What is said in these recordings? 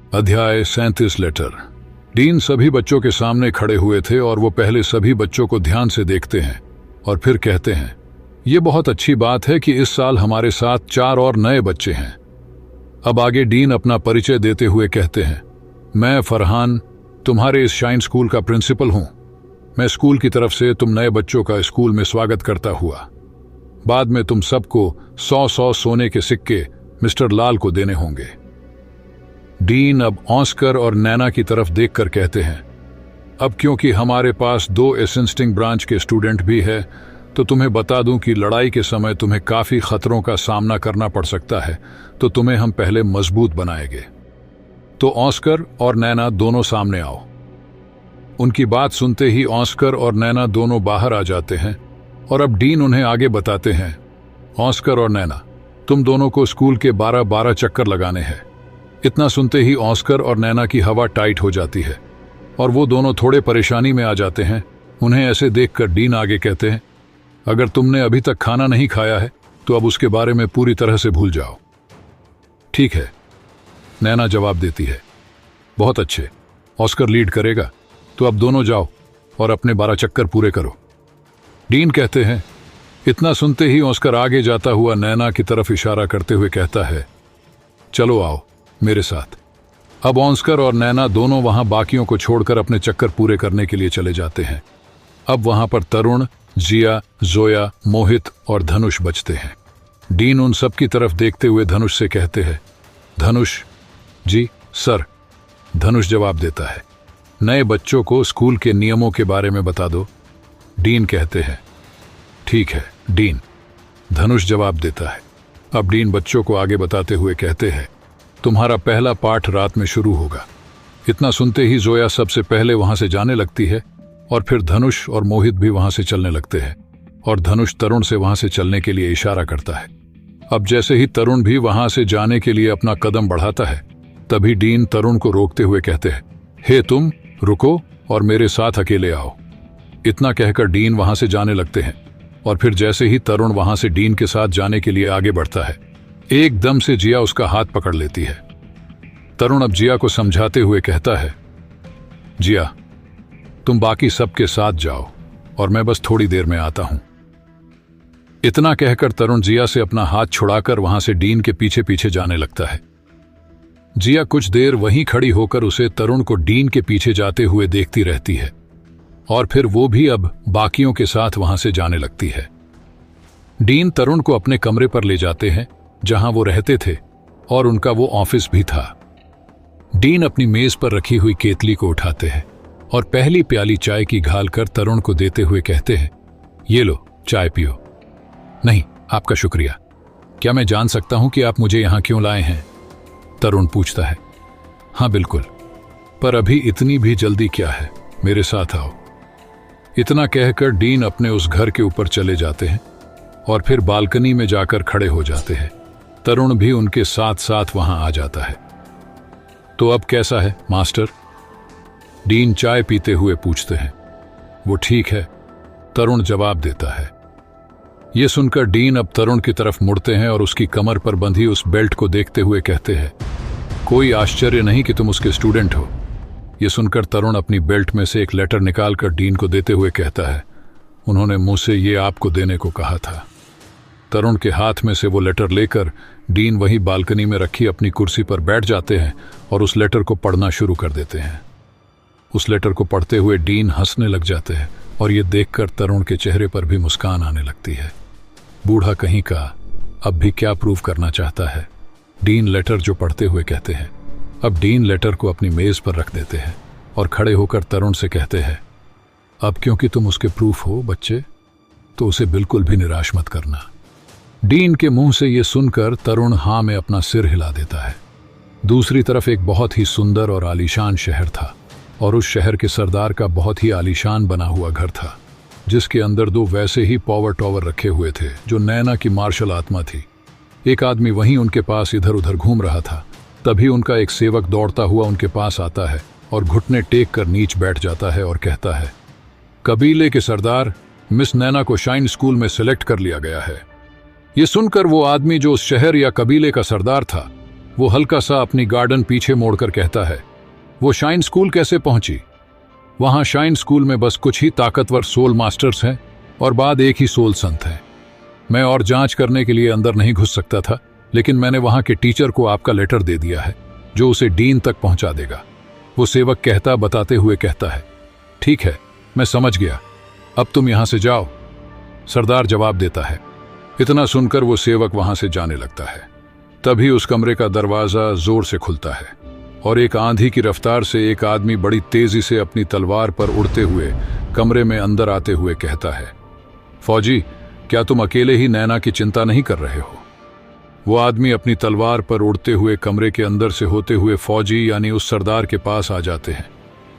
अध्याय 37 letter. Dean सभी बच्चों के सामने खड़े हुए थे और वो पहले सभी बच्चों को ध्यान से देखते हैं और फिर कहते हैं, ये बहुत अच्छी बात है कि इस साल हमारे साथ 4 और नए बच्चे हैं। अब आगे डीन अपना परिचय देते हुए कहते हैं, मैं फरहान तुम्हारे इस शाइन स्कूल का प्रिंसिपल हूं। मैं स्कूल की तरफ से तुम नए बच्चों का स्कूल में स्वागत करता हुआ। बाद में तुम सबको 100 सोने के सिक्के मिस्टर लाल को देने होंगे। डीन अब ऑस्कर और नैना की तरफ देखकर कहते हैं, अब क्योंकि हमारे पास 2 एसेंस्टिंग ब्रांच के स्टूडेंट भी है तो तुम्हें बता दूं कि लड़ाई के समय तुम्हें काफी खतरों का सामना करना पड़ सकता है, तो तुम्हें हम पहले मजबूत बनाएंगे। तो ऑस्कर और नैना दोनों सामने आओ। उनकी बात सुनते ही ऑस्कर और नैना दोनों बाहर आ जाते हैं और अब डीन उन्हें आगे बताते हैं, ऑस्कर और नैना, तुम दोनों को स्कूल के 12 चक्कर लगाने हैं। इतना सुनते ही ऑस्कर और नैना की हवा टाइट हो जाती है और वो दोनों थोड़े परेशानी में आ जाते हैं। उन्हें ऐसे देखकर डीन आगे कहते हैं, अगर तुमने अभी तक खाना नहीं खाया है तो अब उसके बारे में पूरी तरह से भूल जाओ। ठीक है, नैना जवाब देती है। बहुत अच्छे, ऑस्कर लीड करेगा, तो अब दोनों जाओ और अपने 12 चक्कर पूरे करो। डीन कहते हैं। इतना सुनते ही ऑस्कर आगे जाता हुआ नैना की तरफ इशारा करते हुए कहता है, चलो आओ मेरे साथ। अब ऑस्कर और नैना दोनों वहां बाकियों को छोड़कर अपने चक्कर पूरे करने के लिए चले जाते हैं। अब वहां पर तरुण, जिया, जोया, मोहित और धनुष बचते हैं। डीन उन सब की तरफ देखते हुए धनुष से कहते हैं, धनुष जी सर। धनुष जवाब देता है, नए बच्चों को स्कूल के नियमों के बारे में बता दो। डीन कहते हैं, ठीक है डीन। धनुष जवाब देता है। अब डीन बच्चों को आगे बताते हुए कहते हैं, तुम्हारा पहला पाठ रात में शुरू होगा। इतना सुनते ही जोया सबसे पहले वहां से जाने लगती है और फिर धनुष और मोहित भी वहां से चलने लगते हैं और धनुष तरुण से वहां से चलने के लिए इशारा करता है। अब जैसे ही तरुण भी वहां से जाने के लिए अपना कदम बढ़ाता है, तभी डीन तरुण को रोकते हुए कहते हैं, हे तुम रुको और मेरे साथ अकेले आओ। इतना कहकर डीन वहां से जाने लगते हैं और फिर जैसे ही तरुण वहां से डीन के साथ जाने के लिए आगे बढ़ता है, एकदम से जिया उसका हाथ पकड़ लेती है। तरुण अब जिया को समझाते हुए कहता है, जिया तुम बाकी सबके साथ जाओ और मैं बस थोड़ी देर में आता हूं। इतना कहकर तरुण जिया से अपना हाथ छुड़ाकर वहां से डीन के पीछे पीछे जाने लगता है। जिया कुछ देर वहीं खड़ी होकर उसे तरुण को डीन के पीछे जाते हुए देखती रहती है और फिर वो भी अब बाकियों के साथ वहां से जाने लगती है। डीन तरुण को अपने कमरे पर ले जाते हैं जहां वो रहते थे और उनका वो ऑफिस भी था। डीन अपनी मेज पर रखी हुई केतली को उठाते हैं और पहली प्याली चाय की घाल कर तरुण को देते हुए कहते हैं, ये लो चाय पियो। नहीं, आपका शुक्रिया। क्या मैं जान सकता हूं कि आप मुझे यहां क्यों लाए हैं? तरुण पूछता है। हाँ बिल्कुल, पर अभी इतनी भी जल्दी क्या है, मेरे साथ आओ। इतना कहकर डीन अपने उस घर के ऊपर चले जाते हैं और फिर बालकनी में जाकर खड़े हो जाते हैं। तरुण भी उनके साथ साथ वहां आ जाता है। तो अब कैसा है मास्टर? डीन चाय पीते हुए पूछते हैं। वो ठीक है, तरुण जवाब देता है। ये सुनकर डीन अब तरुण की तरफ मुड़ते हैं और उसकी कमर पर बंधी उस बेल्ट को देखते हुए कहते हैं, कोई आश्चर्य नहीं कि तुम उसके स्टूडेंट हो। ये सुनकर तरुण अपनी बेल्ट में से एक लेटर निकालकर डीन को देते हुए कहता है, उन्होंने मुझसे ये आपको देने को कहा था। तरुण के हाथ में से वो लेटर लेकर डीन वहीं बालकनी में रखी अपनी कुर्सी पर बैठ जाते हैं और उस लेटर को पढ़ना शुरू कर देते हैं। उस लेटर को पढ़ते हुए डीन हंसने लग जाते हैं और ये देखकर तरुण के चेहरे पर भी मुस्कान आने लगती है। बूढ़ा कहीं का अब भी क्या प्रूव करना चाहता है? डीन लेटर जो पढ़ते हुए कहते हैं। अब डीन लेटर को अपनी मेज पर रख देते हैं और खड़े होकर तरुण से कहते हैं, अब क्योंकि तुम उसके प्रूफ हो बच्चे, तो उसे बिल्कुल भी निराश मत करना। डीन के मुंह से यह सुनकर तरुण हाँ में अपना सिर हिला देता है। दूसरी तरफ एक बहुत ही सुंदर और आलीशान शहर था और उस शहर के सरदार का बहुत ही आलीशान बना हुआ घर था, जिसके अंदर 2 वैसे ही पावर टॉवर रखे हुए थे जो नैना की मार्शल आत्मा थी। एक आदमी वहीं उनके पास इधर उधर घूम रहा था। तभी उनका एक सेवक दौड़ता हुआ उनके पास आता है और घुटने टेक कर नीच बैठ जाता है और कहता है, कबीले के सरदार, मिस नैना को शाइन स्कूल में सिलेक्ट कर लिया गया है। ये सुनकर वो आदमी जो उस शहर या कबीले का सरदार था, वो हल्का सा अपनी गार्डन पीछे मोड़कर कहता है, वो शाइन स्कूल कैसे पहुंची? वहां शाइन स्कूल में बस कुछ ही ताकतवर सोल मास्टर्स हैं और बाद एक ही सोल संत है। मैं और जांच करने के लिए अंदर नहीं घुस सकता था, लेकिन मैंने वहां के टीचर को आपका लेटर दे दिया है जो उसे डीन तक पहुंचा देगा। वो सेवक कहता बताते हुए कहता है, ठीक है, मैं समझ गया, अब तुम यहां से जाओ, सरदार जवाब देता है। इतना सुनकर वो सेवक वहां से जाने लगता है। तभी उस कमरे का दरवाजा जोर से खुलता है और एक आंधी की रफ्तार से एक आदमी बड़ी तेजी से अपनी तलवार पर उड़ते हुए कमरे में अंदर आते हुए कहता है, फौजी, क्या तुम अकेले ही नैना की चिंता नहीं कर रहे हो? वो आदमी अपनी तलवार पर उड़ते हुए कमरे के अंदर से होते हुए फौजी यानी उस सरदार के पास आ जाते हैं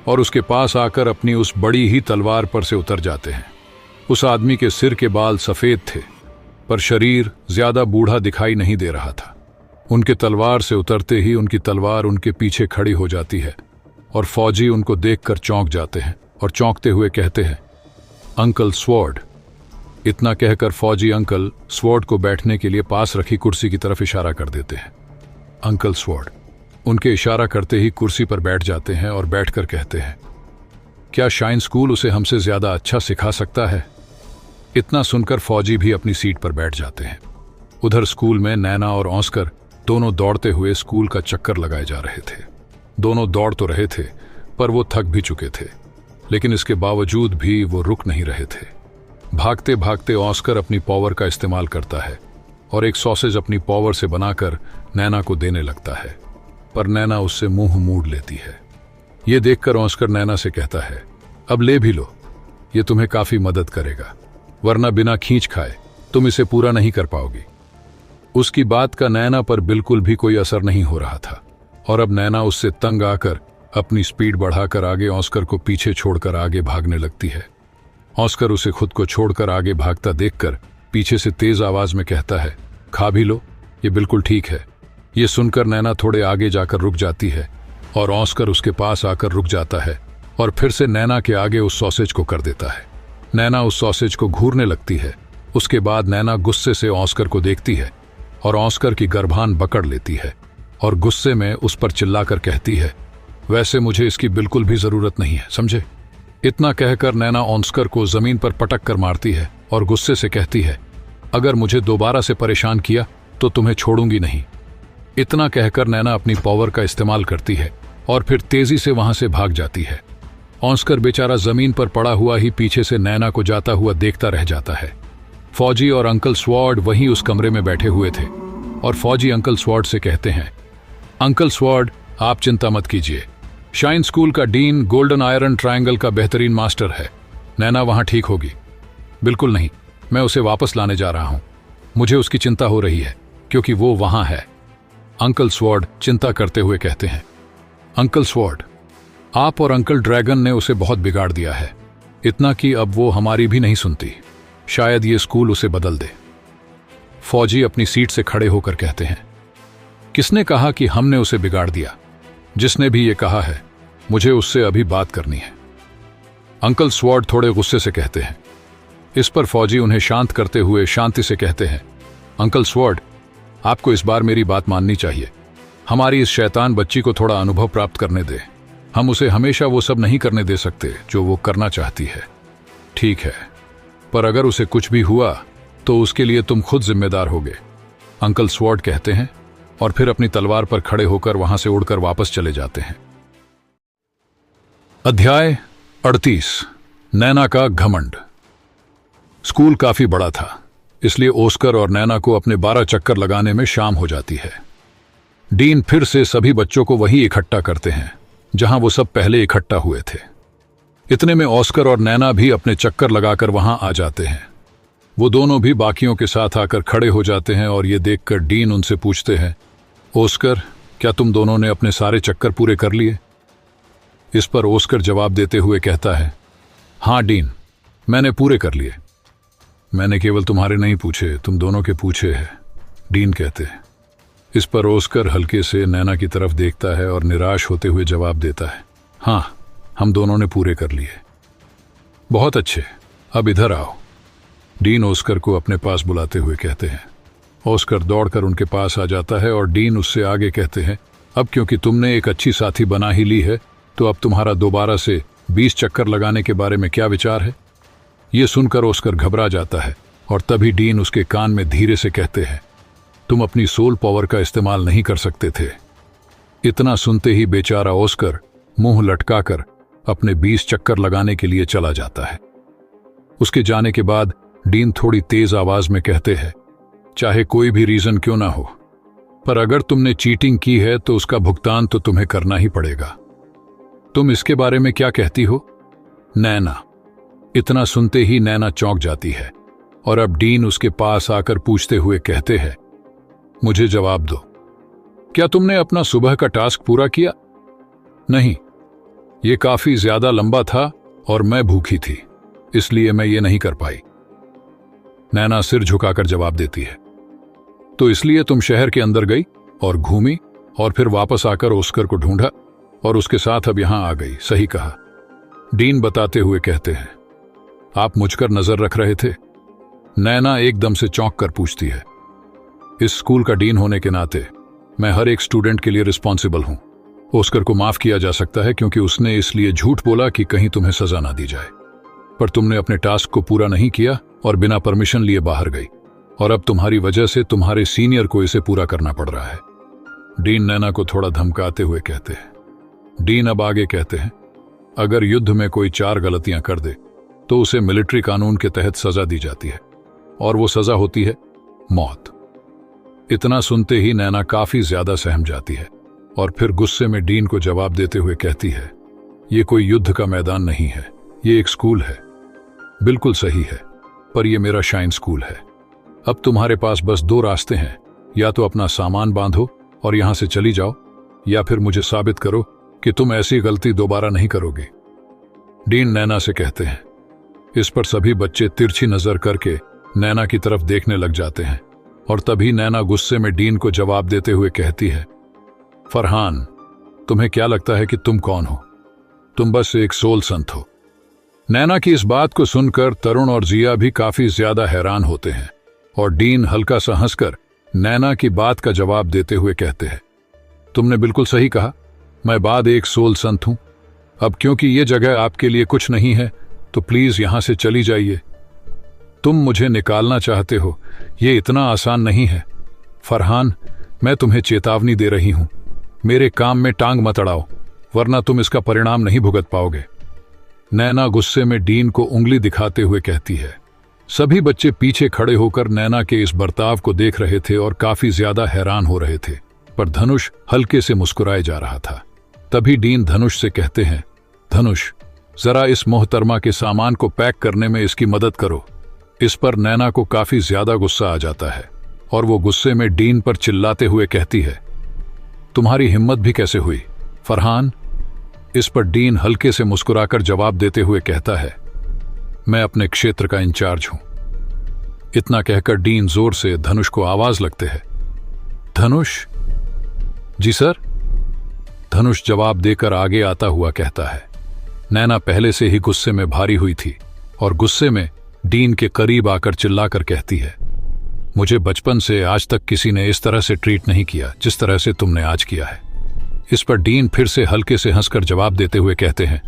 और उसके पास आकर अपनी उस बड़ी ही तलवार पर से उतर जाते हैं। उस आदमी के सिर के बाल सफेद थे, पर शरीर ज्यादा बूढ़ा दिखाई नहीं दे रहा था। उनके तलवार से उतरते ही उनकी तलवार उनके पीछे खड़ी हो जाती है और फौजी उनको देखकर चौंक जाते हैं और चौंकते हुए कहते हैं, अंकल स्वॉर्ड। इतना कहकर फौजी अंकल स्वॉर्ड को बैठने के लिए पास रखी कुर्सी की तरफ इशारा कर देते हैं। अंकल स्वॉर्ड उनके इशारा करते ही कुर्सी पर बैठ जाते हैं और बैठकर कहते हैं, क्या शाइन स्कूल उसे हमसे ज्यादा अच्छा सिखा सकता है? इतना सुनकर फौजी भी अपनी सीट पर बैठ जाते हैं। उधर स्कूल में नैना और ऑस्कर दोनों दौड़ते हुए स्कूल का चक्कर लगाए जा रहे थे। दोनों दौड़ तो रहे थे, पर वो थक भी चुके थे, लेकिन इसके बावजूद भी वो रुक नहीं रहे थे। भागते भागते ऑस्कर अपनी पावर का इस्तेमाल करता है और एक सॉसेज अपनी पावर से बनाकर नैना को देने लगता है, पर नैना उससे मुंह मोड़ लेती है। ये देखकर ऑस्कर नैना से कहता है, अब ले भी लो, ये तुम्हें काफी मदद करेगा, वरना बिना खींच खाए तुम इसे पूरा नहीं कर पाओगी। उसकी बात का नैना पर बिल्कुल भी कोई असर नहीं हो रहा था और अब नैना उससे तंग आकर अपनी स्पीड बढ़ाकर आगे ऑस्कर को पीछे छोड़कर आगे भागने लगती है। ऑस्कर उसे खुद को छोड़कर आगे भागता देखकर पीछे से तेज आवाज में कहता है, खा भी लो, ये बिल्कुल ठीक है। ये सुनकर नैना थोड़े आगे जाकर रुक जाती है और ऑस्कर उसके पास आकर रुक जाता है और फिर से नैना के आगे उस सॉसेज को कर देता है। नैना उस सॉसेज को घूरने लगती है। उसके बाद नैना गुस्से से ऑस्कर को देखती है और ऑस्कर की गर्भान पकड़ लेती है और गुस्से में उस पर चिल्लाकर कहती है, वैसे मुझे इसकी बिल्कुल भी जरूरत नहीं है, समझे? इतना कहकर नैना ऑस्कर को जमीन पर पटक कर मारती है और गुस्से से कहती है, अगर मुझे दोबारा से परेशान किया तो तुम्हें छोड़ूंगी नहीं। इतना कहकर नैना अपनी पावर का इस्तेमाल करती है और फिर तेजी से वहां से भाग जाती है। ऑस्कर बेचारा जमीन पर पड़ा हुआ ही पीछे से नैना को जाता हुआ देखता रह जाता है। फौजी और अंकल स्वॉर्ड वहीं उस कमरे में बैठे हुए थे और फौजी अंकल स्वॉर्ड से कहते हैं, अंकल स्वॉर्ड, आप चिंता मत कीजिए, शाइन स्कूल का डीन गोल्डन आयरन ट्रायंगल का बेहतरीन मास्टर है, नैना वहां ठीक होगी। बिल्कुल नहीं, मैं उसे वापस लाने जा रहा हूं, मुझे उसकी चिंता हो रही है क्योंकि वो वहां है। अंकल स्वॉर्ड चिंता करते हुए कहते हैं, अंकल स्वॉर्ड, आप और अंकल ड्रैगन ने उसे बहुत बिगाड़ दिया है, इतना कि अब वो हमारी भी नहीं सुनती। शायद ये स्कूल उसे बदल दे। फौजी अपनी सीट से खड़े होकर कहते हैं, किसने कहा कि हमने उसे बिगाड़ दिया? जिसने भी ये कहा है, मुझे उससे अभी बात करनी है। अंकल स्वॉर्ड थोड़े गुस्से से कहते हैं। इस पर फौजी उन्हें शांत करते हुए शांति से कहते हैं, अंकल स्वॉर्ड, आपको इस बार मेरी बात माननी चाहिए। हमारी इस शैतान बच्ची को थोड़ा अनुभव प्राप्त करने दे। हम उसे हमेशा वो सब नहीं करने दे सकते जो वो करना चाहती है। ठीक है, पर अगर उसे कुछ भी हुआ तो उसके लिए तुम खुद जिम्मेदार होगे, अंकल स्वॉर्ड कहते हैं और फिर अपनी तलवार पर खड़े होकर वहां से उड़कर वापस चले जाते हैं। अध्याय 38 नैना का घमंड। स्कूल काफी बड़ा था, इसलिए ऑस्कर और नैना को अपने 12 चक्कर लगाने में शाम हो जाती है। डीन फिर से सभी बच्चों को वहीं इकट्ठा करते हैं जहां वो सब पहले इकट्ठा हुए थे। इतने में ऑस्कर और नैना भी अपने चक्कर लगाकर वहां आ जाते हैं। वो दोनों भी बाकियों के साथ आकर खड़े हो जाते हैं और ये देखकर डीन उनसे पूछते हैं, ऑस्कर, क्या तुम दोनों ने अपने सारे चक्कर पूरे कर लिए? इस पर ऑस्कर जवाब देते हुए कहता है, हाँ डीन, मैंने पूरे कर लिए। मैंने केवल तुम्हारे नहीं पूछे, तुम दोनों के पूछे हैं, डीन कहते हैं। इस पर ऑस्कर हल्के से नैना की तरफ देखता है और निराश होते हुए जवाब देता है, हाँ, हम दोनों ने पूरे कर लिए। बहुत अच्छे, अब इधर आओ, डीन ऑस्कर को अपने पास बुलाते हुए कहते हैं। ऑस्कर दौड़कर उनके पास आ जाता है और डीन उससे आगे कहते हैं, अब क्योंकि तुमने एक अच्छी साथी बना ही ली है तो अब तुम्हारा दोबारा से 20 चक्कर लगाने के बारे में क्या विचार है। ये सुनकर ऑस्कर घबरा जाता है और तभी डीन उसके कान में धीरे से कहते हैं, तुम अपनी सोल पावर का इस्तेमाल नहीं कर सकते थे। इतना सुनते ही बेचारा ऑस्कर मुंह लटकाकर अपने 20 चक्कर लगाने के लिए चला जाता है। उसके जाने के बाद डीन थोड़ी तेज आवाज में कहते हैं, चाहे कोई भी रीजन क्यों ना हो, पर अगर तुमने चीटिंग की है तो उसका भुगतान तो तुम्हें करना ही पड़ेगा। तुम इसके बारे में क्या कहती हो? नैना। इतना सुनते ही नैना चौंक जाती है और अब डीन उसके पास आकर पूछते हुए कहते हैं, मुझे जवाब दो, क्या तुमने अपना सुबह का टास्क पूरा किया? नहीं, ये काफी ज्यादा लंबा था और मैं भूखी थी, इसलिए मैं ये नहीं कर पाई। नैना सिर झुकाकर जवाब देती है, तो इसलिए तुम शहर के अंदर गई और घूमी और फिर वापस आकर ऑस्कर को ढूंढा और उसके साथ अब यहां आ गई, सही कहा। डीन बताते हुए कहते हैं, आप मुझकर नजर रख रहे थे? नैना एकदम से चौंक कर पूछती है, इस स्कूल का डीन होने के नाते मैं हर एक स्टूडेंट के लिए रिस्पॉन्सिबल हूं। ऑस्कर को माफ किया जा सकता है क्योंकि उसने इसलिए झूठ बोला कि कहीं तुम्हें सजा ना दी जाए, पर तुमने अपने टास्क को पूरा नहीं किया और बिना परमिशन लिए बाहर गई और अब तुम्हारी वजह से तुम्हारे सीनियर को इसे पूरा करना पड़ रहा है। डीन नैना को थोड़ा धमकाते हुए कहते हैं। डीन अब आगे कहते हैं, अगर युद्ध में कोई 4 गलतियां कर दे तो उसे मिलिट्री कानून के तहत सजा दी जाती है और वो सजा होती है मौत। इतना सुनते ही नैना काफी ज्यादा सहम जाती है और फिर गुस्से में डीन को जवाब देते हुए कहती है, ये कोई युद्ध का मैदान नहीं है, ये एक स्कूल है। बिल्कुल सही है, पर यह मेरा शाइन स्कूल है। अब तुम्हारे पास बस 2 रास्ते हैं, या तो अपना सामान बांधो और यहां से चली जाओ, या फिर मुझे साबित करो कि तुम ऐसी गलती दोबारा नहीं करोगे। डीन नैना से कहते हैं। इस पर सभी बच्चे तिरछी नजर करके नैना की तरफ देखने लग जाते हैं और तभी नैना गुस्से में डीन को जवाब देते हुए कहती है, फरहान, तुम्हें क्या लगता है कि तुम कौन हो? तुम बस एक सोल संत हो। नैना की इस बात को सुनकर तरुण और जिया भी काफी ज्यादा हैरान होते हैं और डीन हल्का सा हंसकर नैना की बात का जवाब देते हुए कहते हैं, तुमने बिल्कुल सही कहा, मैं बाद एक सोल संत हूं। अब क्योंकि ये जगह आपके लिए कुछ नहीं है तो प्लीज यहां से चली जाइए। तुम मुझे निकालना चाहते हो, ये इतना आसान नहीं है। फरहान, मैं तुम्हें चेतावनी दे रही हूं, मेरे काम में टांग मत अड़ाओ, वरना तुम इसका परिणाम नहीं भुगत पाओगे। नैना गुस्से में डीन को उंगली दिखाते हुए कहती है। सभी बच्चे पीछे खड़े होकर नैना के इस बर्ताव को देख रहे थे और काफी ज्यादा हैरान हो रहे थे, पर धनुष हल्के से मुस्कुराए जा रहा था। तभी डीन धनुष से कहते हैं, धनुष, जरा इस मोहतरमा के सामान को पैक करने में इसकी मदद करो। इस पर नैना को काफी ज्यादा गुस्सा आ जाता है और वो गुस्से में डीन पर चिल्लाते हुए कहती है, तुम्हारी हिम्मत भी कैसे हुई फरहान? इस पर डीन हल्के से मुस्कुराकर जवाब देते हुए कहता है, मैं अपने क्षेत्र का इंचार्ज हूं। इतना कहकर डीन जोर से धनुष को आवाज लगते हैं, धनुष? जी सर। धनुष जवाब देकर आगे आता हुआ कहता है। नैना पहले से ही गुस्से में भारी हुई थी और गुस्से में डीन के करीब आकर चिल्लाकर कहती है, मुझे बचपन से आज तक किसी ने इस तरह से ट्रीट नहीं किया जिस तरह से तुमने आज किया है। इस पर डीन फिर से हल्के से हंसकर जवाब देते हुए कहते हैं,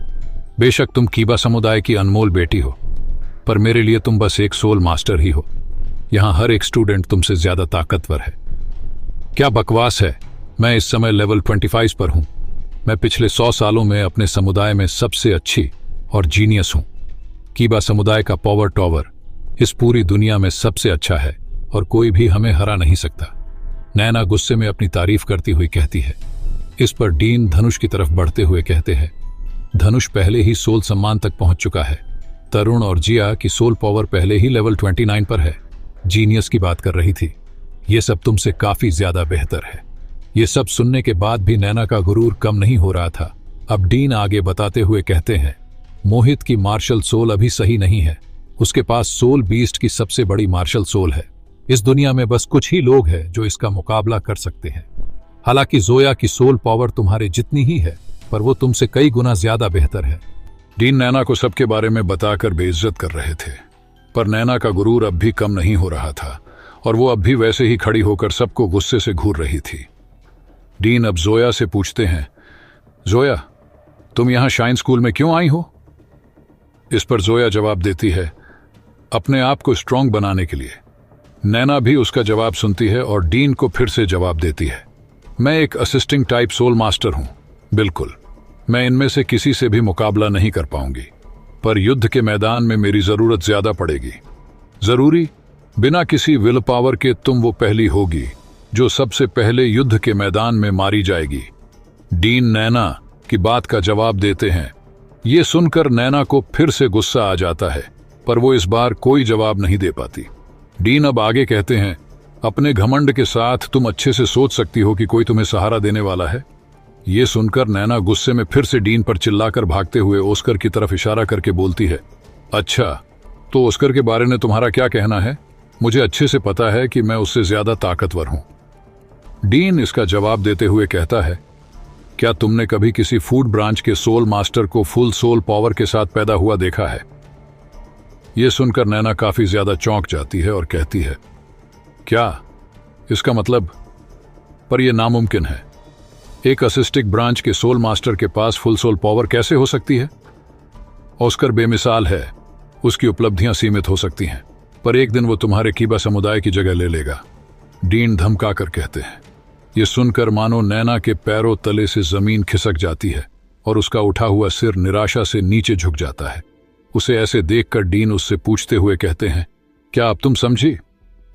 बेशक तुम कीबा समुदाय की अनमोल बेटी हो, पर मेरे लिए तुम बस एक सोल मास्टर ही हो। यहां हर एक स्टूडेंट तुमसे ज्यादा ताकतवर है। क्या बकवास है, मैं इस समय लेवल 25 पर हूं। मैं पिछले 100 सालों में अपने समुदाय में सबसे अच्छी और जीनियस हूं। कीबा समुदाय का पावर टॉवर इस पूरी दुनिया में सबसे अच्छा है और कोई भी हमें हरा नहीं सकता। नैना गुस्से में अपनी तारीफ करती हुई कहती है। इस पर डीन धनुष की तरफ बढ़ते हुए कहते हैं, धनुष पहले ही सोल सम्मान तक पहुंच चुका है। तरुण और जिया की सोल पावर पहले ही लेवल 29 पर है। जीनियस की बात कर रही थी। ये सब तुमसे काफी ज्यादा बेहतर है। ये सब सुनने के बाद भी नैना का गुरूर कम नहीं हो रहा था। अब डीन आगे बताते हुए कहते हैं, मोहित की मार्शल सोल अभी सही नहीं है। उसके पास सोल बीस्ट की सबसे बड़ी मार्शल सोल है। इस दुनिया में बस कुछ ही लोग हैं जो इसका मुकाबला कर सकते हैं। हालांकि जोया की सोल पावर तुम्हारे जितनी ही है, पर वो तुमसे कई गुना ज्यादा बेहतर है। डीन नैना को सबके बारे में बताकर बेइज्जत कर रहे थे, पर नैना का गुरूर अब भी कम नहीं हो रहा था और वो अब भी वैसे ही खड़ी होकर सबको गुस्से से घूर रही थी। डीन अब जोया से पूछते हैं, जोया, तुम यहां शाइन स्कूल में क्यों आई हो? इस पर जोया जवाब देती है, अपने आप को स्ट्रांग बनाने के लिए। नैना भी उसका जवाब सुनती है और डीन को फिर से जवाब देती है, मैं एक असिस्टिंग टाइप सोल मास्टर हूं। बिल्कुल, मैं इनमें से किसी से भी मुकाबला नहीं कर पाऊंगी, पर युद्ध के मैदान में मेरी जरूरत ज्यादा पड़ेगी। जरूरी, बिना किसी विल पावर के तुम वो पहली होगी जो सबसे पहले युद्ध के मैदान में मारी जाएगी। डीन नैना की बात का जवाब देते हैं। ये सुनकर नैना को फिर से गुस्सा आ जाता है, पर वो इस बार कोई जवाब नहीं दे पाती। डीन अब आगे कहते हैं, अपने घमंड के साथ तुम अच्छे से सोच सकती हो कि कोई तुम्हें सहारा देने वाला है। ये सुनकर नैना गुस्से में फिर से डीन पर चिल्लाकर भागते हुए ओस्कर की तरफ इशारा करके बोलती है, अच्छा, तो ओस्कर के बारे में तुम्हारा क्या कहना है? मुझे अच्छे से पता है कि मैं उससे ज्यादा ताकतवर हूं। डीन इसका जवाब देते हुए कहता है, क्या तुमने कभी किसी फूड ब्रांच के सोल मास्टर को फुल सोल पावर के साथ पैदा हुआ देखा है? यह सुनकर नैना काफी ज्यादा चौंक जाती है और कहती है, क्या? इसका मतलब? पर यह नामुमकिन है। एक असिस्टिक ब्रांच के सोल मास्टर के पास फुल सोल पावर कैसे हो सकती है? ऑस्कर बेमिसाल है, उसकी उपलब्धियां सीमित हो सकती हैं, पर एक दिन वो तुम्हारे कीबा समुदाय की जगह ले लेगा। डीन धमका कर कहते हैं। ये सुनकर मानो नैना के पैरों तले से जमीन खिसक जाती है और उसका उठा हुआ सिर निराशा से नीचे झुक जाता है। उसे ऐसे देखकर डीन उससे पूछते हुए कहते हैं, क्या अब तुम समझी?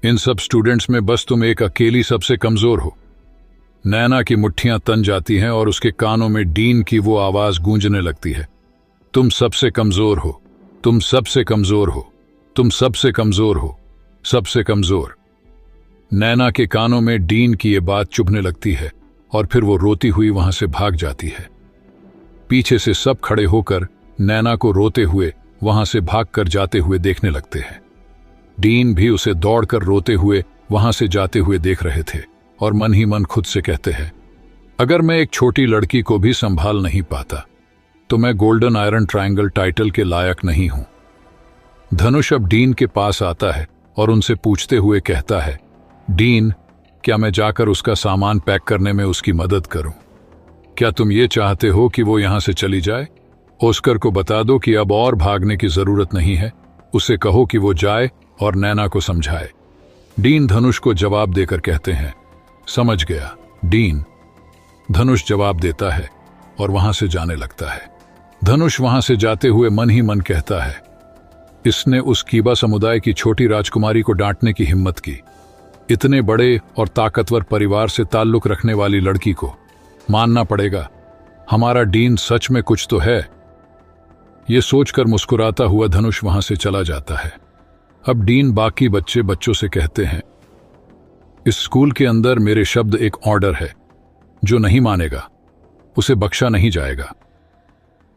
इन सब स्टूडेंट्स में बस तुम एक अकेली सबसे कमजोर हो। नैना की मुट्ठियां तन जाती हैं और उसके कानों में डीन की वो आवाज गूंजने लगती है, तुम सबसे कमजोर हो, तुम सबसे कमजोर हो, तुम सबसे कमजोर हो, सबसे कमजोर। नैना के कानों में डीन की ये बात चुभने लगती है और फिर वो रोती हुई वहां से भाग जाती है। पीछे से सब खड़े होकर नैना को रोते हुए वहां से भागकर जाते हुए देखने लगते हैं। डीन भी उसे दौड़कर रोते हुए वहां से जाते हुए देख रहे थे और मन ही मन खुद से कहते हैं, अगर मैं एक छोटी लड़की को भी संभाल नहीं पाता तो मैं गोल्डन आयरन ट्रायंगल टाइटल के लायक नहीं हूं। धनुष अब डीन के पास आता है और उनसे पूछते हुए कहता है, डीन, क्या मैं जाकर उसका सामान पैक करने में उसकी मदद करूं? क्या तुम ये चाहते हो कि वो यहां से चली जाए? ओस्कर को बता दो कि अब और भागने की जरूरत नहीं है। उसे कहो कि वो जाए और नैना को समझाए। डीन धनुष को जवाब देकर कहते हैं, समझ गया डीन। धनुष जवाब देता है और वहां से जाने लगता है। धनुष वहां से जाते हुए मन ही मन कहता है, इसने उस कीबा समुदाय की छोटी राजकुमारी को डांटने की हिम्मत की। इतने बड़े और ताकतवर परिवार से ताल्लुक रखने वाली लड़की को मानना पड़ेगा, हमारा डीन सच में कुछ तो है। यह सोचकर मुस्कुराता हुआ धनुष वहां से चला जाता है। अब डीन बाकी बच्चों से कहते हैं, इस स्कूल के अंदर मेरे शब्द एक ऑर्डर है, जो नहीं मानेगा उसे बख्शा नहीं जाएगा।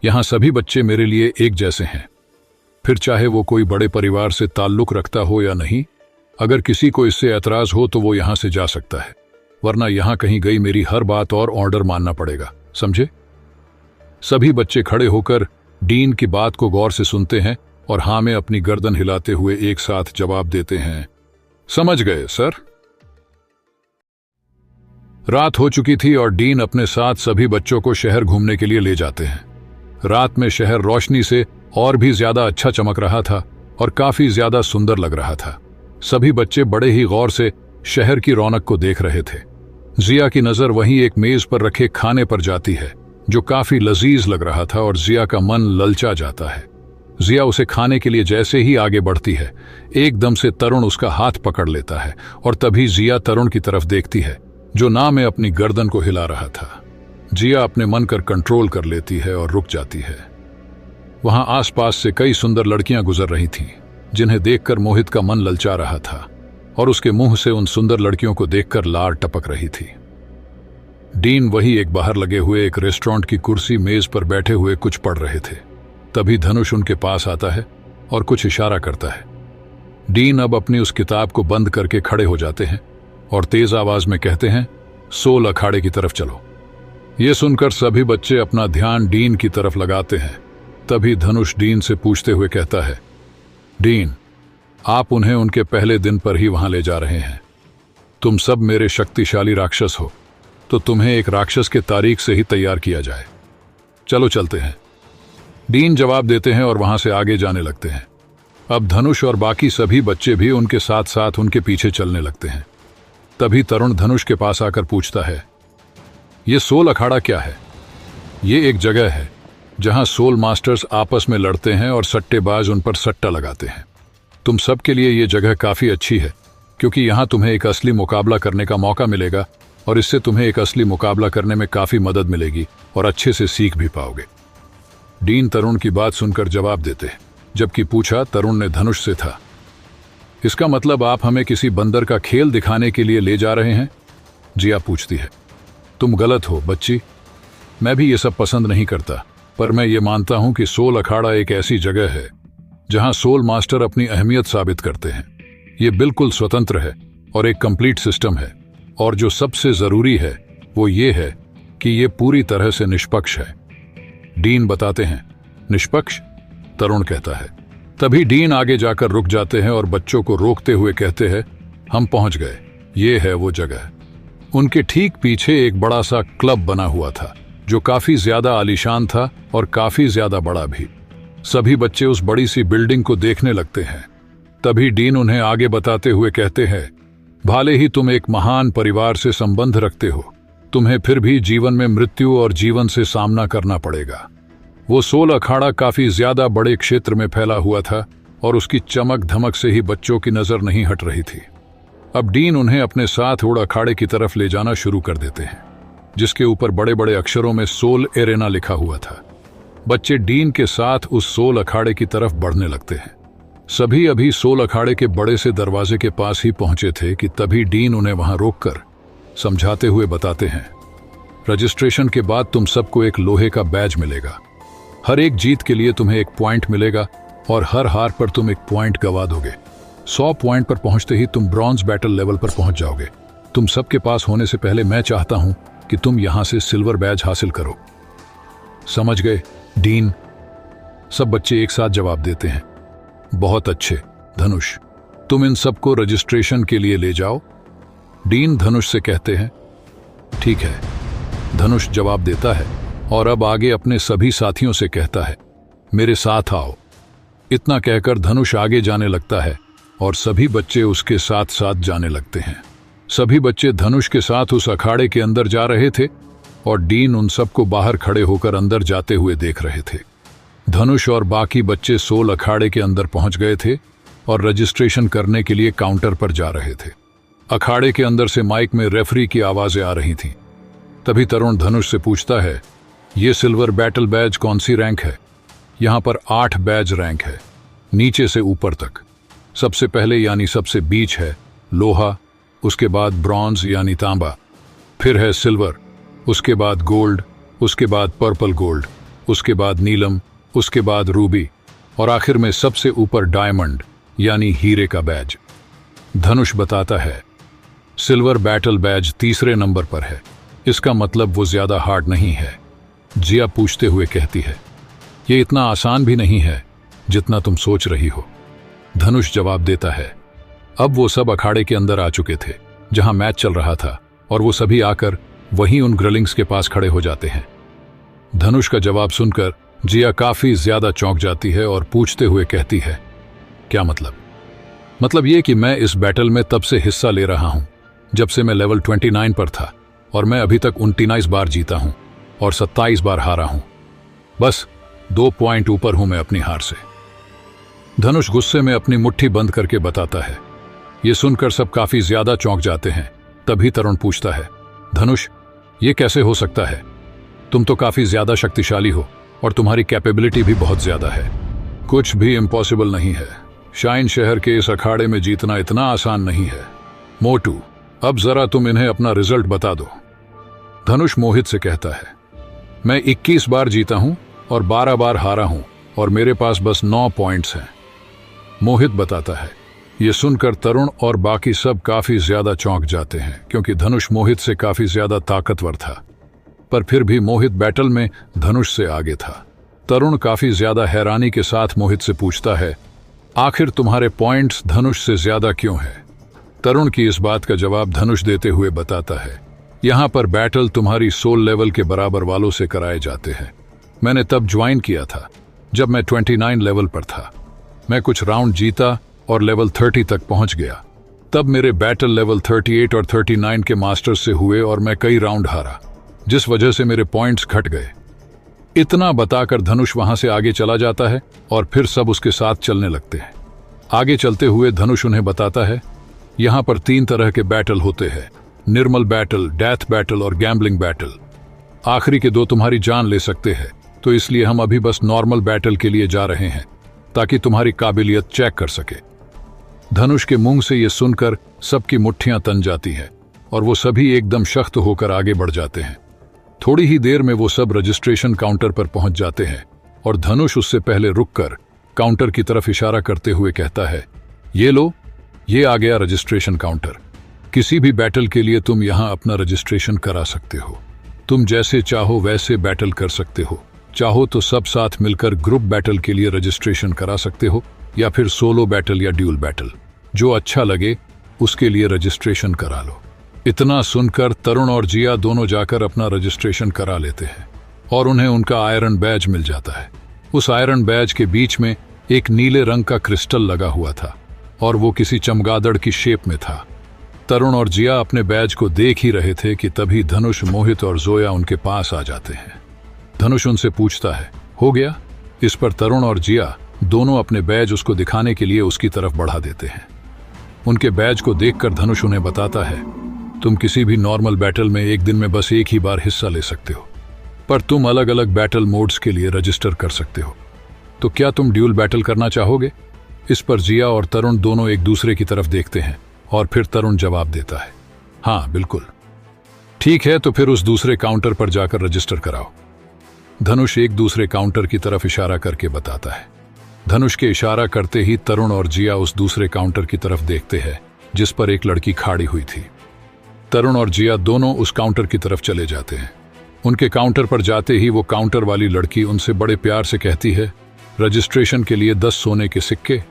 यहां सभी बच्चे मेरे लिए एक जैसे हैं, फिर चाहे वो कोई बड़े परिवार से ताल्लुक रखता हो या नहीं। अगर किसी को इससे ऐतराज हो तो वो यहां से जा सकता है, वरना यहां कहीं गई मेरी हर बात और ऑर्डर मानना पड़ेगा, समझे? सभी बच्चे खड़े होकर डीन की बात को गौर से सुनते हैं और हां में अपनी गर्दन हिलाते हुए एक साथ जवाब देते हैं, समझ गए सर। रात हो चुकी थी और डीन अपने साथ सभी बच्चों को शहर घूमने के लिए ले जाते हैं। रात में शहर रोशनी से और भी ज्यादा अच्छा चमक रहा था और काफी ज्यादा सुंदर लग रहा था। सभी बच्चे बड़े ही गौर से शहर की रौनक को देख रहे थे। जिया की नजर वहीं एक मेज पर रखे खाने पर जाती है जो काफी लजीज लग रहा था और जिया का मन ललचा जाता है। जिया उसे खाने के लिए जैसे ही आगे बढ़ती है, एकदम से तरुण उसका हाथ पकड़ लेता है और तभी जिया तरुण की तरफ देखती है जो ना में अपनी गर्दन को हिला रहा था। जिया अपने मन कर कंट्रोल कर लेती है और रुक जाती है। वहां आसपास से कई सुंदर लड़कियां गुजर रही थीं, जिन्हें देखकर मोहित का मन ललचा रहा था और उसके मुंह से उन सुंदर लड़कियों को देखकर लार टपक रही थी। डीन वही एक बाहर लगे हुए एक रेस्टोरेंट की कुर्सी मेज पर बैठे हुए कुछ पढ़ रहे थे। तभी धनुष उनके पास आता है और कुछ इशारा करता है। डीन अब अपनी उस किताब को बंद करके खड़े हो जाते हैं और तेज आवाज में कहते हैं, सोल अखाड़े की तरफ चलो। ये सुनकर सभी बच्चे अपना ध्यान डीन की तरफ लगाते हैं। तभी धनुष डीन से पूछते हुए कहता है, डीन, आप उन्हें उनके पहले दिन पर ही वहां ले जा रहे हैं। तुम सब मेरे शक्तिशाली राक्षस हो, तो तुम्हें एक राक्षस के तारीख से ही तैयार किया जाए। चलो चलते हैं। डीन जवाब देते हैं और वहां से आगे जाने लगते हैं। अब धनुष और बाकी सभी बच्चे भी उनके साथ साथ उनके पीछे चलने लगते हैं। तभी तरुण धनुष के पास आकर पूछता है, ये सोल अखाड़ा क्या है? ये एक जगह है जहां सोल मास्टर्स आपस में लड़ते हैं और सट्टेबाज उन पर सट्टा लगाते हैं। तुम सब के लिए ये जगह काफी अच्छी है, क्योंकि यहां तुम्हें एक असली मुकाबला करने का मौका मिलेगा और इससे तुम्हें एक असली मुकाबला करने में काफी मदद मिलेगी और अच्छे से सीख भी पाओगे। डीन तरुण की बात सुनकर जवाब देते हैं, जबकि पूछा तरुण ने धनुष से था। इसका मतलब आप हमें किसी बंदर का खेल दिखाने के लिए ले जा रहे हैं? जिया पूछती है। तुम गलत हो बच्ची, मैं भी ये सब पसंद नहीं करता, पर मैं ये मानता हूं कि सोल अखाड़ा एक ऐसी जगह है जहां सोल मास्टर अपनी अहमियत साबित करते हैं। ये बिल्कुल स्वतंत्र है और एक कंप्लीट सिस्टम है, और जो सबसे जरूरी है वो ये है कि ये पूरी तरह से निष्पक्ष है। डीन बताते हैं। निष्पक्ष? तरुण कहता है। तभी डीन आगे जाकर रुक जाते हैं और बच्चों को रोकते हुए कहते हैं, हम पहुंच गए, ये है वो जगह। उनके ठीक पीछे एक बड़ा सा क्लब बना हुआ था जो काफी ज्यादा आलीशान था और काफी ज्यादा बड़ा भी। सभी बच्चे उस बड़ी सी बिल्डिंग को देखने लगते हैं। तभी डीन उन्हें आगे बताते हुए कहते हैं, भले ही तुम एक महान परिवार से संबंध रखते हो, तुम्हें फिर भी जीवन में मृत्यु और जीवन से सामना करना पड़ेगा। वो सोल अखाड़ा काफी ज्यादा बड़े क्षेत्र में फैला हुआ था और उसकी चमक धमक से ही बच्चों की नजर नहीं हट रही थी। अब डीन उन्हें अपने साथ उड़ अखाड़े की तरफ ले जाना शुरू कर देते हैं, जिसके ऊपर बड़े बड़े अक्षरों में सोल एरेना लिखा हुआ था। बच्चे डीन के साथ उस सोल अखाड़े की तरफ बढ़ने लगते हैं। सभी अभी सोल अखाड़े के बड़े से दरवाजे के पास ही पहुंचे थे कि तभी डीन उन्हें वहां रोककर समझाते हुए बताते हैं, रजिस्ट्रेशन के बाद तुम सबको एक लोहे का बैज मिलेगा। हर एक जीत के लिए तुम्हें एक पॉइंट मिलेगा और हर हार पर तुम एक पॉइंट गवा दोगे। 100 पॉइंट पर पहुंचते ही तुम ब्रॉन्ज बैटल लेवल पर पहुंच जाओगे। तुम सबके पास होने से पहले मैं चाहता हूं कि तुम यहां से सिल्वर बैज हासिल करो। समझ गए डीन? सब बच्चे एक साथ जवाब देते हैं, बहुत अच्छे धनुष, तुम इन सबको रजिस्ट्रेशन के लिए ले जाओ। डीन धनुष से कहते हैं, ठीक है। धनुष जवाब देता है और अब आगे अपने सभी साथियों से कहता है, मेरे साथ आओ। इतना कहकर धनुष आगे जाने लगता है और सभी बच्चे उसके साथ साथ जाने लगते हैं। सभी बच्चे धनुष के साथ उस अखाड़े के अंदर जा रहे थे और डीन उन सबको बाहर खड़े होकर अंदर जाते हुए देख रहे थे। धनुष और बाकी बच्चे सोल अखाड़े के अंदर पहुंच गए थे और रजिस्ट्रेशन करने के लिए काउंटर पर जा रहे थे। अखाड़े के अंदर से माइक में रेफरी की आवाजें आ रही थीं। तभी तरुण धनुष से पूछता है, ये सिल्वर बैटल बैज कौन सी रैंक है? यहां पर 8 बैज रैंक है, नीचे से ऊपर तक। सबसे पहले यानी सबसे बीच है लोहा, उसके बाद ब्रॉन्ज यानी तांबा, फिर है सिल्वर, उसके बाद गोल्ड, उसके बाद पर्पल गोल्ड, उसके बाद नीलम, उसके बाद रूबी और आखिर में सबसे ऊपर डायमंड यानी हीरे का बैज। धनुष बताता है, सिल्वर बैटल बैज तीसरे नंबर पर है, इसका मतलब वो ज्यादा हार्ड नहीं है। जिया पूछते हुए कहती है, ये इतना आसान भी नहीं है जितना तुम सोच रही हो। धनुष जवाब देता है, अब वो सब अखाड़े के अंदर आ चुके थे जहां मैच चल रहा था और वो सभी आकर वहीं उन ग्रिलिंग्स के पास खड़े हो जाते हैं। धनुष का जवाब सुनकर जिया काफी ज्यादा चौंक जाती है और पूछते हुए कहती है, क्या मतलब? मतलब ये कि मैं इस बैटल में तब से हिस्सा ले रहा हूं जब से मैं लेवल 29 पर था और मैं अभी तक 29 बार जीता हूं और 27 बार हारा हूं। बस 2 पॉइंट ऊपर हूं मैं अपनी हार से। धनुष गुस्से में अपनी मुट्ठी बंद करके बताता है। ये सुनकर सब काफी ज्यादा चौंक जाते हैं। तभी तरुण पूछता है, धनुष ये कैसे हो सकता है? तुम तो काफी ज्यादा शक्तिशाली हो और तुम्हारी कैपेबिलिटी भी बहुत ज्यादा है। कुछ भी इम्पॉसिबल नहीं है। शाइन शहर के इस अखाड़े में जीतना इतना आसान नहीं है। मोटू, अब जरा तुम इन्हें अपना रिजल्ट बता दो। धनुष मोहित से कहता है, मैं 21 बार जीता हूं और 12 बार हारा हूं और मेरे पास बस 9 पॉइंट्स हैं। मोहित बताता है। ये सुनकर तरुण और बाकी सब काफी ज्यादा चौंक जाते हैं क्योंकि धनुष मोहित से काफी ज्यादा ताकतवर था, पर फिर भी मोहित बैटल में धनुष से आगे था। तरुण काफी ज्यादा हैरानी के साथ मोहित से पूछता है, आखिर तुम्हारे पॉइंट्स धनुष से ज्यादा क्यों है? तरुण की इस बात का जवाब धनुष देते हुए बताता है, यहाँ पर बैटल तुम्हारी सोल लेवल के बराबर वालों से कराए जाते हैं। मैंने तब ज्वाइन किया था जब मैं 29 लेवल पर था। मैं कुछ राउंड जीता और लेवल 30 तक पहुंच गया। तब मेरे बैटल लेवल 38 और 39 के मास्टर्स से हुए और मैं कई राउंड हारा, जिस वजह से मेरे पॉइंट्स घट गए। इतना बताकर धनुष वहां से आगे चला जाता है और फिर सब उसके साथ चलने लगते हैं। आगे चलते हुए धनुष उन्हें बताता है, यहाँ पर 3 तरह के बैटल होते हैं, निर्मल बैटल, डेथ बैटल और गैम्बलिंग बैटल। आखिरी के 2 तुम्हारी जान ले सकते हैं, तो इसलिए हम अभी बस नॉर्मल बैटल के लिए जा रहे हैं ताकि तुम्हारी काबिलियत चेक कर सके। धनुष के मुंह से यह सुनकर सबकी मुट्ठियां तन जाती है और वो सभी एकदम सख्त होकर आगे बढ़ जाते हैं। थोड़ी ही देर में वो सब रजिस्ट्रेशन काउंटर पर पहुंच जाते हैं और धनुष उससे पहले रुककर काउंटर की तरफ इशारा करते हुए कहता है, ये लो, ये आ गया रजिस्ट्रेशन काउंटर। किसी भी बैटल के लिए तुम यहां अपना रजिस्ट्रेशन करा सकते हो। तुम जैसे चाहो वैसे बैटल कर सकते हो। चाहो तो सब साथ मिलकर ग्रुप बैटल के लिए रजिस्ट्रेशन करा सकते हो या फिर सोलो बैटल या ड्यूल बैटल, जो अच्छा लगे उसके लिए रजिस्ट्रेशन करा लो। इतना सुनकर तरुण और जिया दोनों जाकर अपना रजिस्ट्रेशन करा लेते हैं और उन्हें उनका आयरन बैज मिल जाता है। उस आयरन बैज के बीच में एक नीले रंग का क्रिस्टल लगा हुआ था और वो किसी चमगादड़ की शेप में था। तरुण और जिया अपने बैज को देख ही रहे थे कि तभी धनुष, मोहित और जोया उनके पास आ जाते हैं। धनुष उनसे पूछता है, हो गया? इस पर तरुण और जिया दोनों अपने बैज उसको दिखाने के लिए उसकी तरफ बढ़ा देते हैं। उनके बैज को देखकर धनुष उन्हें बताता है, तुम किसी भी नॉर्मल बैटल में एक दिन में बस एक ही बार हिस्सा ले सकते हो, पर तुम अलग अलग बैटल मोड्स के लिए रजिस्टर कर सकते हो। तो क्या तुम ड्यूल बैटल करना चाहोगे? इस पर जिया और तरुण दोनों एक दूसरे की तरफ देखते हैं और फिर तरुण जवाब देता है, हाँ बिल्कुल। ठीक है, तो फिर उस दूसरे काउंटर पर जाकर रजिस्टर कराओ। धनुष एक दूसरे काउंटर की तरफ इशारा करके बताता है। धनुष के इशारा करते ही तरुण और जिया उस दूसरे काउंटर की तरफ देखते हैं जिस पर एक लड़की खड़ी हुई थी। तरुण और जिया दोनों उस काउंटर की तरफ चले जाते हैं। उनके काउंटर पर जाते ही वो काउंटर वाली लड़की उनसे बड़े प्यार से कहती है, रजिस्ट्रेशन के लिए 10 सोने के सिक्के।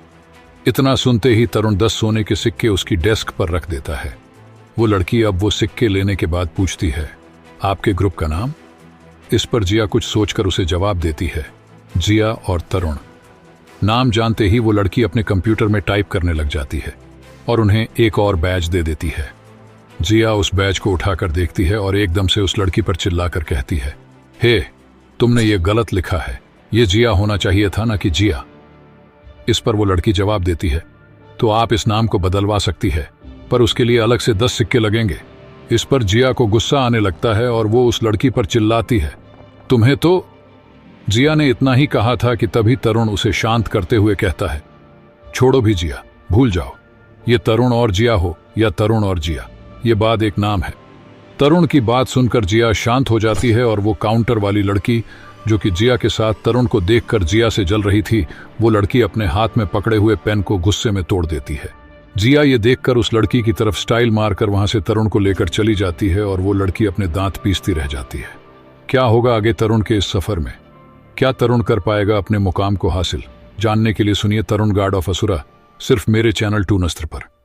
इतना सुनते ही तरुण 10 सोने के सिक्के उसकी डेस्क पर रख देता है। वो लड़की अब वो सिक्के लेने के बाद पूछती है, आपके ग्रुप का नाम? इस पर जिया कुछ सोचकर उसे जवाब देती है, जिया और तरुण। नाम जानते ही वो लड़की अपने कंप्यूटर में टाइप करने लग जाती है और उन्हें एक और बैज दे देती है। जिया उस बैज को उठाकर देखती है और एकदम से उस लड़की पर चिल्लाकर कहती है, हे, तुमने ये गलत लिखा है, ये जिया होना चाहिए था ना कि जिया। इस पर वो लड़की जवाब देती है, तो आप इस नाम को बदलवा सकती है, पर उसके लिए अलग से 10 सिक्के लगेंगे। इस पर जिया को गुस्सा आने लगता है और वो उस लड़की पर चिल्लाती है, तुम्हें तो। जिया ने इतना ही कहा था कि तभी तरुण उसे शांत करते हुए कहता है, छोड़ो भी जिया, भूल जाओ। ये तरुण और जिया हो या तरुण और जिया, ये बात एक नाम है। तरुण की बात सुनकर जिया शांत हो जाती है और वो काउंटर वाली लड़की, जो कि जिया के साथ तरुण को देखकर जिया से जल रही थी, वो लड़की अपने हाथ में पकड़े हुए पेन को गुस्से में तोड़ देती है। जिया ये देखकर उस लड़की की तरफ स्टाइल मारकर वहां से तरुण को लेकर चली जाती है और वो लड़की अपने दांत पीसती रह जाती है। क्या होगा आगे तरुण के इस सफर में? क्या तरुण कर पाएगा अपने मुकाम को हासिल? जानने के लिए सुनिए तरुण गार्ड ऑफ असुरा, सिर्फ मेरे चैनल 2 नस्त्र पर।